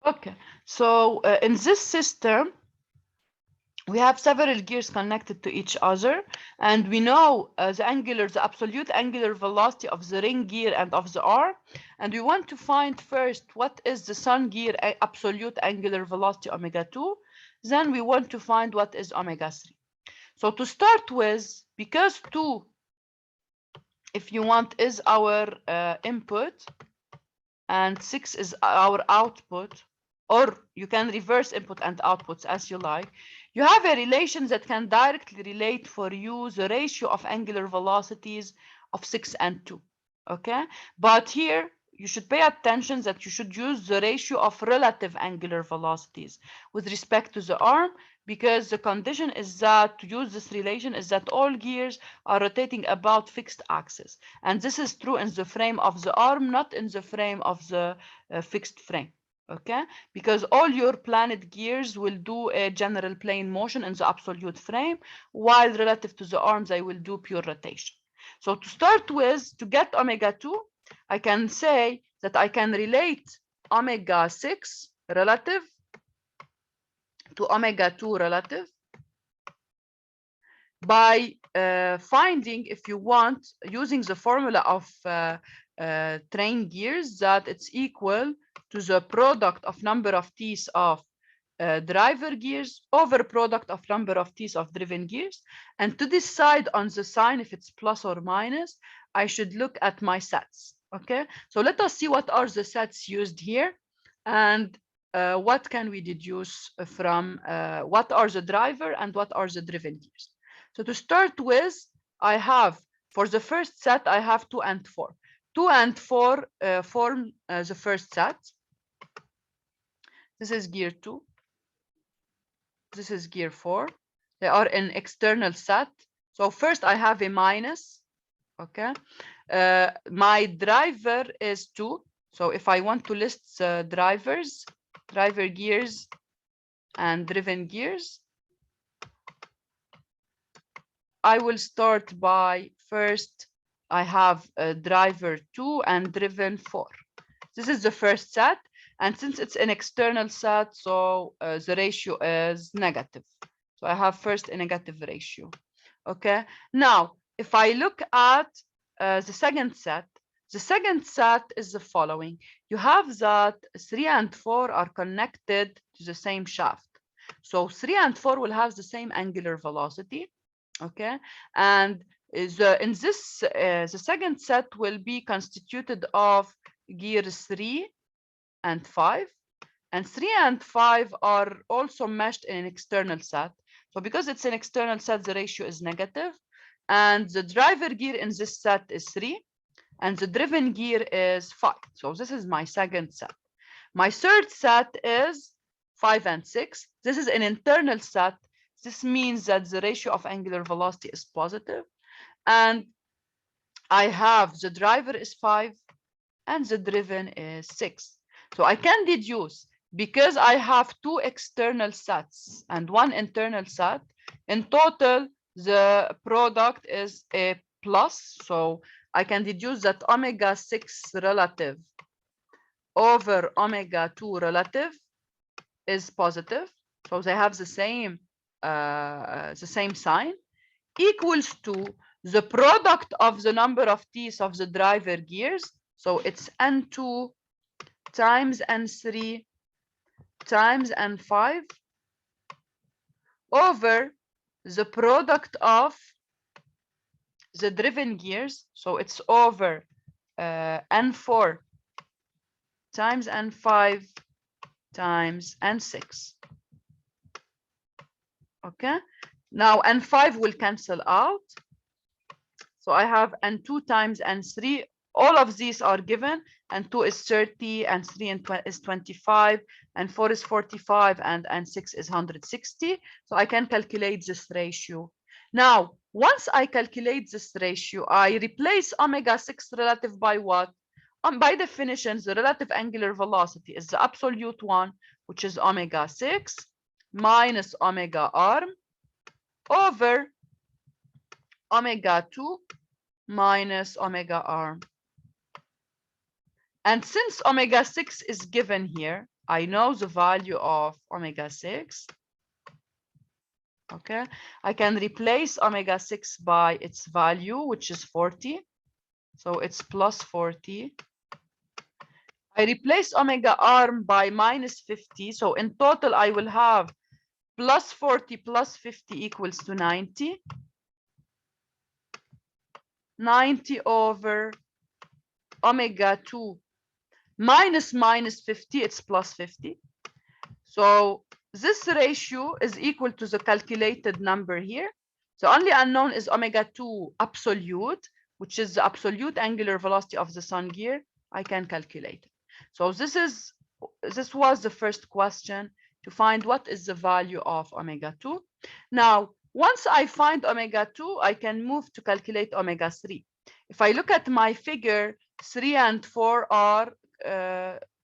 Okay, so in this system, we have several gears connected to each other, and we know the absolute angular velocity of the ring gear and of the arm, and we want to find first what is the sun gear absolute angular velocity omega 2, then we want to find what is omega 3. So to start with, because 2, if you want, is our input, and 6 is our output, or you can reverse input and outputs as you like, you have a relation that can directly relate for you the ratio of angular velocities of 6 and 2. Okay, but here you should pay attention that you should use the ratio of relative angular velocities with respect to the arm, because the condition is that to use this relation is that all gears are rotating about fixed axis, and this is true in the frame of the arm, not in the frame of the fixed frame. Okay, because all your planet gears will do a general plane motion in the absolute frame, while relative to the arm they will do pure rotation. So to start with, to get omega 2, I can say that I can relate omega 6 relative to omega 2 relative by finding, if you want, using the formula of train gears, that it's equal to the product of number of teeth of driver gears over product of number of teeth of driven gears. And to decide on the sign, if it's plus or minus, I should look at my sets. Okay, so let us see what are the sets used here, and what can we deduce from what are the driver and what are the driven gears. So to start with, I have, for the first set, I have 2 and 4. 2 and 4 form the first set. This is gear 2. This is gear 4. They are in external set. So first I have a minus. Okay. My driver is 2. So if I want to list the drivers, driver gears and driven gears, I will start by first I have a driver 2 and driven 4. This is the first set, and since it's an external set, so the ratio is negative. So I have first a negative ratio. Okay, now if I look at the second set is the following. You have that 3 and 4 are connected to the same shaft. So 3 and 4 will have the same angular velocity. Okay, and in this the second set will be constituted of gears 3 and 5, and 3 and 5 are also meshed in an external set. So because it's an external set, the ratio is negative, and the driver gear in this set is 3 and the driven gear is 5. So this is my second set. My third set is 5 and 6. This is an internal set. This means that the ratio of angular velocity is positive, and I have the driver is 5 and the driven is 6. So I can deduce, because I have 2 external sets and 1 internal set, in total the product is a plus. So I can deduce that omega 6 relative over omega 2 relative is positive. So they have the same sign, equals to the product of the number of teeth of the driver gears. So it's N2 times N3 times N5 over the product of the driven gears. So it's over N4 times N5 times N6. Okay, now N5 will cancel out. So I have N2 times N3. All of these are given. N2 is 30, N3 is 25, N4 is 45, and N6 is 160. So I can calculate this ratio. Now, once I calculate this ratio, I replace omega 6 relative by what? By definition, the relative angular velocity is the absolute one, which is omega 6 minus omega arm over omega 2 minus omega arm. And since omega 6 is given here, I know the value of omega 6. Okay, I can replace omega 6 by its value, which is 40. So it's plus 40. I replace omega arm by minus 50. So in total, I will have plus 40 plus 50 equals to 90. 90 over omega 2 minus 50, it's plus 50. So this ratio is equal to the calculated number here. The only unknown is omega 2 absolute, which is the absolute angular velocity of the sun gear. I can calculate it. So this was the first question, to find what is the value of omega 2. Now, once I find omega 2, I can move to calculate omega 3. If I look at my figure, 3 and 4 are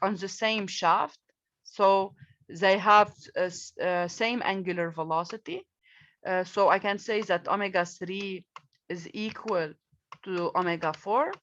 on the same shaft. So they have same angular velocity. So I can say that omega 3 is equal to omega 4.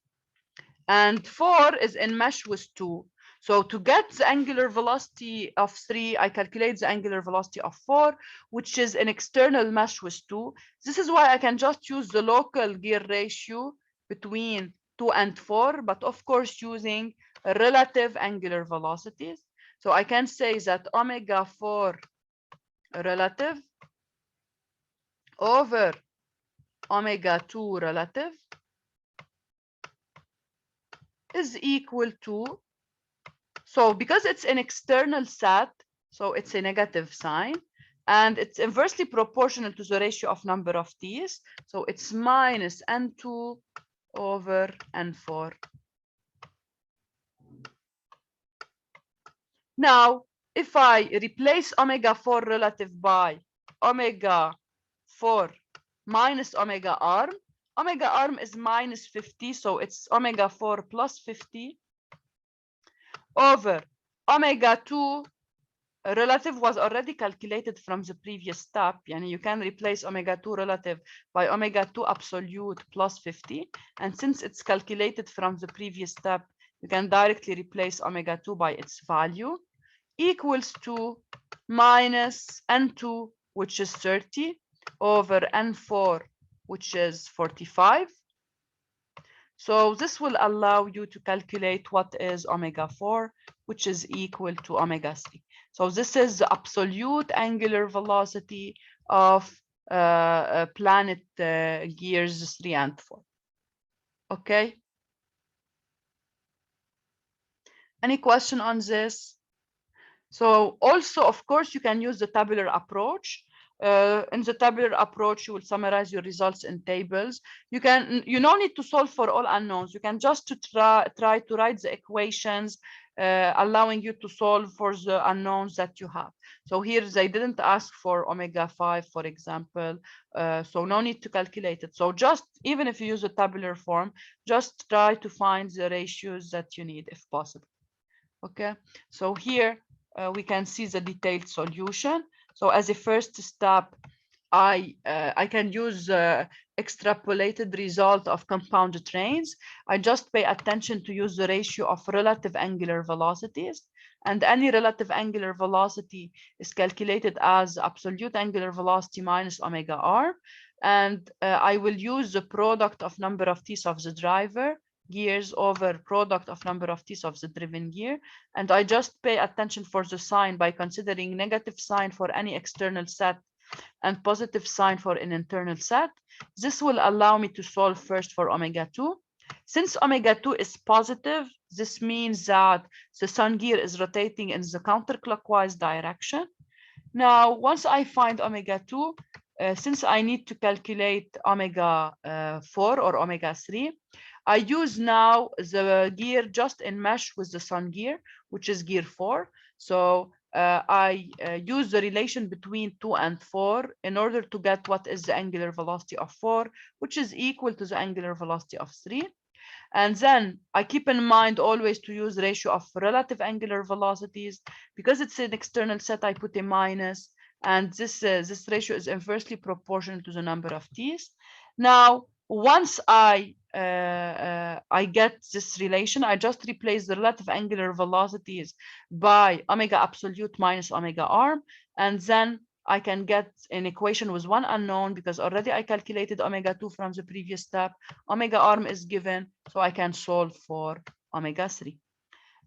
And 4 is in mesh with 2. So to get the angular velocity of 3, I calculate the angular velocity of 4, which is an external mesh with 2. This is why I can just use the local gear ratio between 2 and 4, but of course using relative angular velocities. So I can say that omega 4 relative over omega 2 relative is equal to, so because it's an external set, so it's a negative sign, and it's inversely proportional to the ratio of number of t's. So it's minus n2 over n4. Now, if I replace omega 4 relative by omega 4 minus omega arm is minus 50, so it's omega 4 plus 50 over omega 2 relative was already calculated from the previous step. Yani you can replace omega 2 relative by omega 2 absolute plus 50. And since it's calculated from the previous step, you can directly replace omega 2 by its value, equals to minus n2, which is 30, over n4, which is 45. So this will allow you to calculate what is omega 4, which is equal to omega 3. So this is the absolute angular velocity of planet gears 3 and 4. Okay. Any question on this? So also, of course, you can use the tabular approach. In the tabular approach, you will summarize your results in tables. You don't need to solve for all unknowns. You can just try to write the equations, allowing you to solve for the unknowns that you have. So here they didn't ask for omega 5, for example, so no need to calculate it. So just, even if you use a tabular form, just try to find the ratios that you need if possible. Okay, so here we can see the detailed solution. So as a first step, I can use extrapolated result of compound trains. I just pay attention to use the ratio of relative angular velocities, and any relative angular velocity is calculated as absolute angular velocity minus omega r. And I will use the product of number of t's of the driver gears over product of number of t's of the driven gear. And I just pay attention for the sign by considering negative sign for any external set and positive sign for an internal set. This will allow me to solve first for omega 2. Since omega 2 is positive, this means that the sun gear is rotating in the counterclockwise direction. Now, once I find omega 2, since I need to calculate omega 4 or omega 3, I use now the gear just in mesh with the sun gear, which is gear 4. So I use the relation between 2 and 4 in order to get what is the angular velocity of 4, which is equal to the angular velocity of 3. And then I keep in mind always to use ratio of relative angular velocities. Because it's an external set, I put a minus, and this ratio is inversely proportional to the number of t's. Now, once I get this relation, I just replace the relative angular velocities by omega absolute minus omega arm, and then I can get an equation with one unknown because already I calculated omega 2 from the previous step. Omega arm is given, so I can solve for omega 3.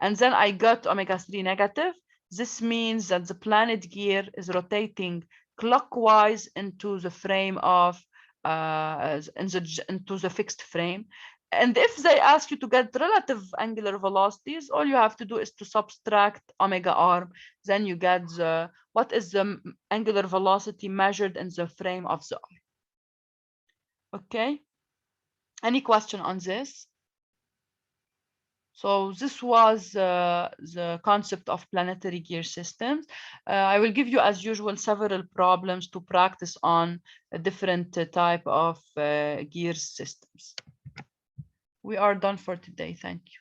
And then I got omega 3 negative. This means that the planet gear is rotating clockwise into the frame of into the fixed frame. And if they ask you to get relative angular velocities, all you have to do is to subtract omega arm. Then you get what is the angular velocity measured in the frame of the arm. Okay. Any question on this? So this was the concept of planetary gear systems. I will give you, as usual, several problems to practice on a different type of gear systems. We are done for today. Thank you.